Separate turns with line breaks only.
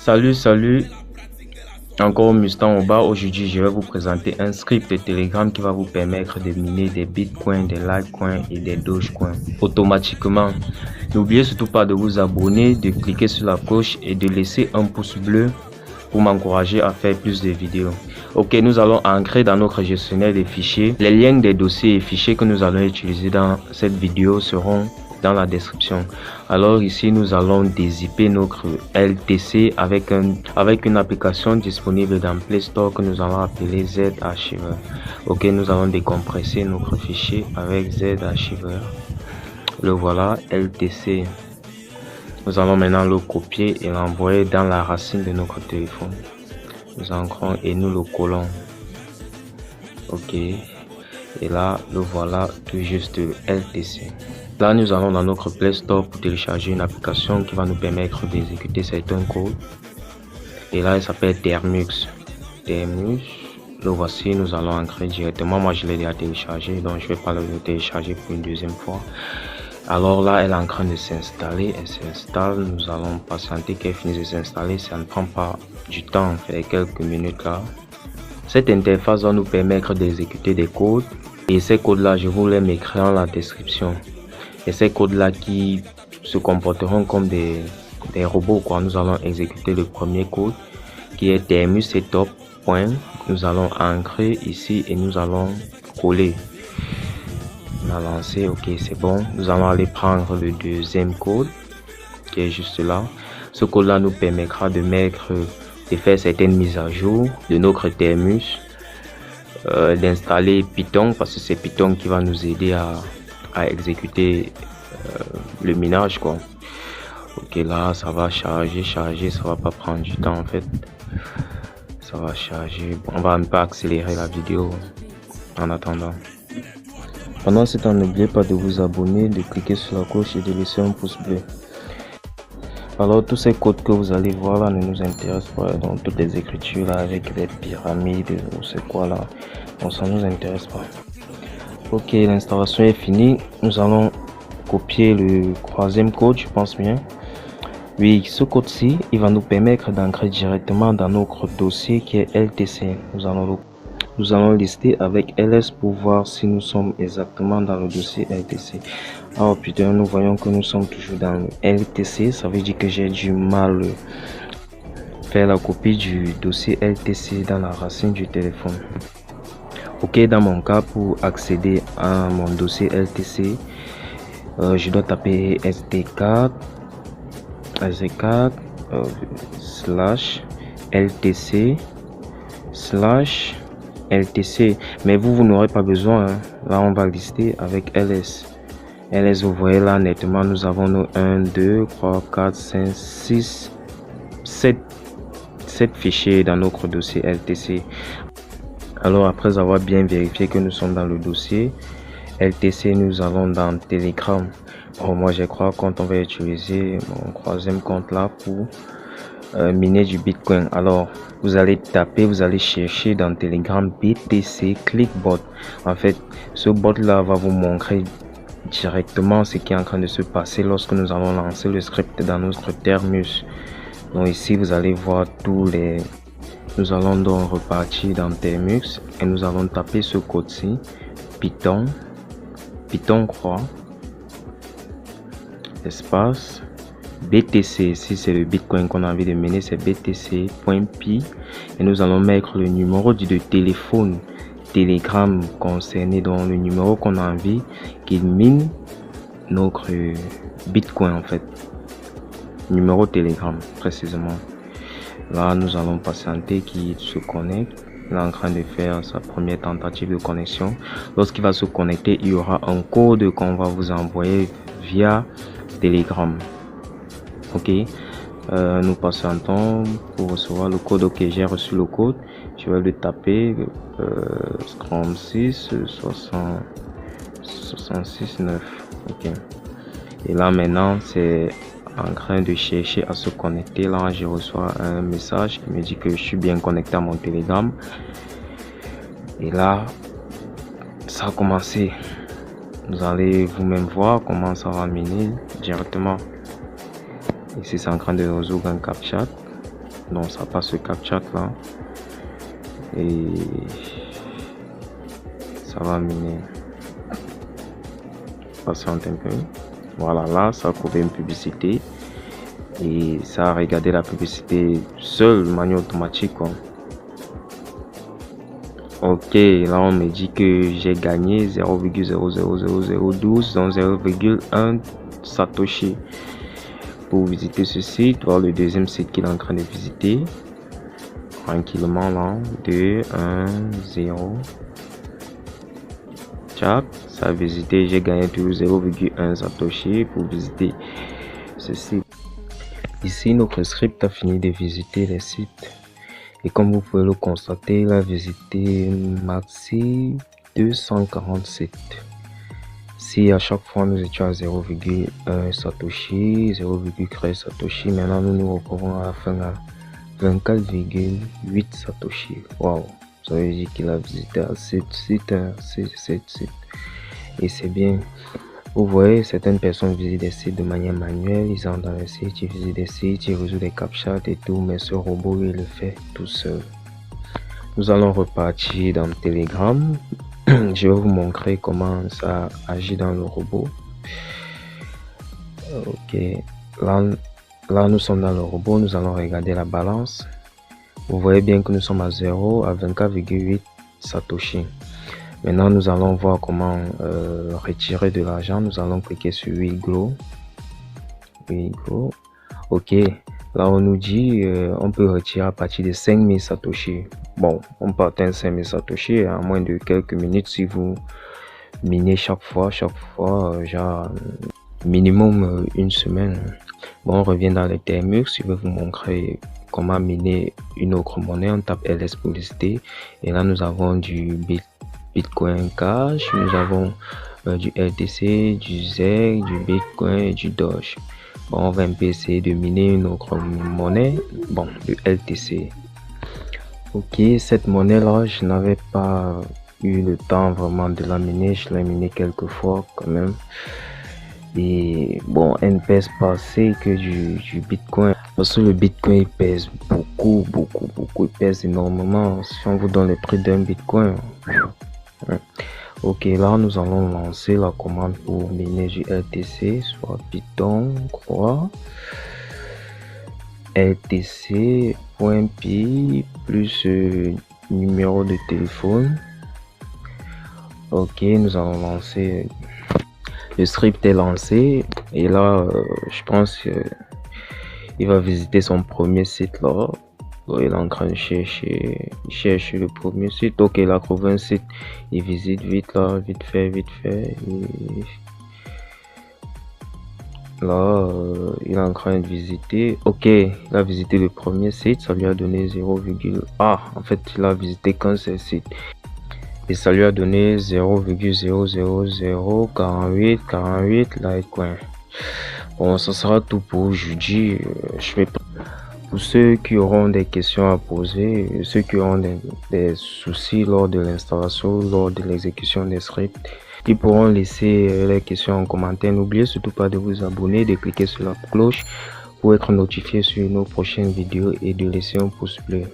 Salut, encore Mustang au bas. Aujourd'hui, je vais vous présenter un script de Telegram qui va vous permettre de miner des Bitcoin, des Litecoin et des Dogecoin automatiquement. N'oubliez surtout pas de vous abonner, de cliquer sur la cloche et de laisser un pouce bleu pour m'encourager à faire plus de vidéos. Ok, nous allons ancrer dans notre gestionnaire des fichiers. Les liens des dossiers et fichiers que nous allons utiliser dans cette vidéo seront dans la description. Alors ici nous allons dézipper notre LTC avec une application disponible dans Play Store que nous allons appeler Z-Archiver. Ok, nous allons décompresser notre fichier avec Z-Archiver. Le voilà, LTC. Nous allons maintenant le copier et l'envoyer dans la racine de notre téléphone. Nous ancrons et nous le collons. Ok, et là le voilà, tout juste LTC. Là, nous allons dans notre Play Store pour télécharger une application qui va nous permettre d'exécuter certains codes. Et là, elle s'appelle Termux. Le voici, nous allons ancrer directement. Moi, je l'ai déjà téléchargé, donc je ne vais pas le télécharger pour une deuxième fois. Alors là, elle est en train de s'installer. Elle s'installe. Nous allons patienter qu'elle finisse de s'installer. Ça ne prend pas du temps, en fait, quelques minutes là. Cette interface va nous permettre d'exécuter des codes. Et ces codes-là, je vous les mettrai dans la description. Et ces codes-là qui se comporteront comme des robots, quoi. Nous allons exécuter le premier code qui est Termus setup. Nous allons ancrer ici et nous allons coller. On a lancé, ok, c'est bon. Nous allons aller prendre le deuxième code qui est juste là. Ce code-là nous permettra de faire certaines mises à jour de notre Termus, d'installer Python parce que c'est Python qui va nous aider à exécuter le minage, quoi. Ok, là ça va charger, ça va pas prendre du temps en fait. Ça va charger. Bon, on va un peu accélérer la vidéo en attendant. Pendant ce temps, n'oubliez pas de vous abonner, de cliquer sur la cloche et de laisser un pouce bleu. Alors tous ces codes que vous allez voir là ne nous intéressent pas, donc toutes les écritures là avec les pyramides ou c'est quoi là, bon, ça nous intéresse pas. Ok, l'installation est finie. Nous allons copier le troisième code, je pense bien. Oui, ce code-ci, il va nous permettre d'ancrer directement dans notre dossier qui est LTC. Nous allons lister avec LS pour voir si nous sommes exactement dans le dossier LTC. Oh putain, nous voyons que nous sommes toujours dans le LTC. Ça veut dire que j'ai du mal à faire la copie du dossier LTC dans la racine du téléphone. Ok, dans mon cas, pour accéder à mon dossier LTC, je dois taper SD4 slash LTC, mais vous n'aurez pas besoin, hein. Là on va lister avec LS. Vous voyez là nettement, nous avons nos 1, 2, 3, 4, 5, 6, 7 fichiers dans notre dossier LTC. Alors après avoir bien vérifié que nous sommes dans le dossier LTC, nous allons dans Telegram. Bon, moi je crois qu'on va utiliser mon troisième compte là pour miner du Bitcoin. Alors vous allez chercher dans Telegram BTC Clickbot. En fait, ce bot là va vous montrer directement ce qui est en train de se passer lorsque nous allons lancer le script dans notre Termus. Donc ici vous allez voir nous allons donc repartir dans Termux et nous allons taper ce code-ci, Python croix, espace, BTC, ici c'est le Bitcoin qu'on a envie de miner, c'est BTC.pi et nous allons mettre le numéro de téléphone Telegram concerné, donc le numéro qu'on a envie qu'il mine notre Bitcoin en fait, numéro Telegram précisément. Là, nous allons patienter qu'il se connecte. Il est en train de faire sa première tentative de connexion. Lorsqu'il va se connecter, il y aura un code qu'on va vous envoyer via Telegram. Ok, nous patientons pour recevoir le code. Ok, j'ai reçu le code. Je vais le taper. Scrum 6 66 9. Ok. Et là maintenant, c'est en train de chercher à se connecter. Là je reçois un message qui me dit que je suis bien connecté à mon Telegram et là ça a commencé. Vous allez vous-même voir comment ça va miner directement. Ici c'est en train de résoudre un captcha. Donc ça passe le CapChat là. Et ça va miner. Patiente un peu. Voilà, là, ça a trouvé une publicité. Et ça a regardé la publicité seule, de manière automatique, quoi. Ok, là on me dit que j'ai gagné 0,00012, donc 0,1 Satoshi. Pour visiter ce site, voir le deuxième site qu'il est en train de visiter. Tranquillement là, 2, 1, 0. Tchap, ça a visité, j'ai gagné toujours 0,1 Satoshi pour visiter ce site. Ici, notre script a fini de visiter les sites. Et comme vous pouvez le constater, il a visité maxi 247. Si à chaque fois nous étions à 0,1 Satoshi, 0,13 Satoshi, maintenant nous nous retrouvons à la fin à 24,8 Satoshi. Waouh! Ça veut dire qu'il a visité à 7 sites. Et c'est bien. Vous voyez, certaines personnes visitent des sites de manière manuelle, ils entrent dans les sites, ils visitent des sites, ils résolvent des captchas et tout, mais ce robot, il le fait tout seul. Nous allons repartir dans Telegram. Je vais vous montrer comment ça agit dans le robot. Ok, là nous sommes dans le robot, nous allons regarder la balance. Vous voyez bien que nous sommes à 0 à 24,8 Satoshi. Maintenant, nous allons voir comment retirer de l'argent. Nous allons cliquer sur Withdraw. Ok, là on nous dit on peut retirer à partir de 5000 Satoshi. Bon, on peut atteindre 5000 Satoshi en moins de quelques minutes si vous minez chaque fois, genre minimum une semaine. Bon, on revient dans les termes. Je vais vous montrer comment miner une autre monnaie. On tape LS pour lister et là nous avons du Bitcoin Cash, nous avons du LTC, du ZEC, du Bitcoin et du Doge. Bon, on va un peu essayer de miner une autre monnaie, bon, le LTC. Ok, cette monnaie là, je n'avais pas eu le temps vraiment de la miner, je l'ai miné quelques fois quand même. Et bon, elle ne pèse pas assez que du Bitcoin. Parce que le Bitcoin il pèse beaucoup, il pèse énormément. Si on vous donne le prix d'un Bitcoin. Ok, là nous allons lancer la commande pour miner du LTC, soit Python 3 LTC.py plus numéro de téléphone. Ok, nous allons lancer. Le script est lancé et là je pense qu'il va visiter son premier site là. Il est en train de chercher, il cherche le premier site. Ok, il a trouvé un site, il visite vite là, vite fait. Et là, il est en train de visiter. Ok, il a visité le premier site, ça lui a donné 0, ah, en fait, il a visité qu'un seul site. Et ça lui a donné 0,00048 Litecoin. Bon, ça sera tout pour aujourd'hui. Pour ceux qui auront des questions à poser, ceux qui auront des soucis lors de l'installation, lors de l'exécution des scripts, ils pourront laisser les questions en commentaire. N'oubliez surtout pas de vous abonner, de cliquer sur la cloche pour être notifié sur nos prochaines vidéos et de laisser un pouce bleu.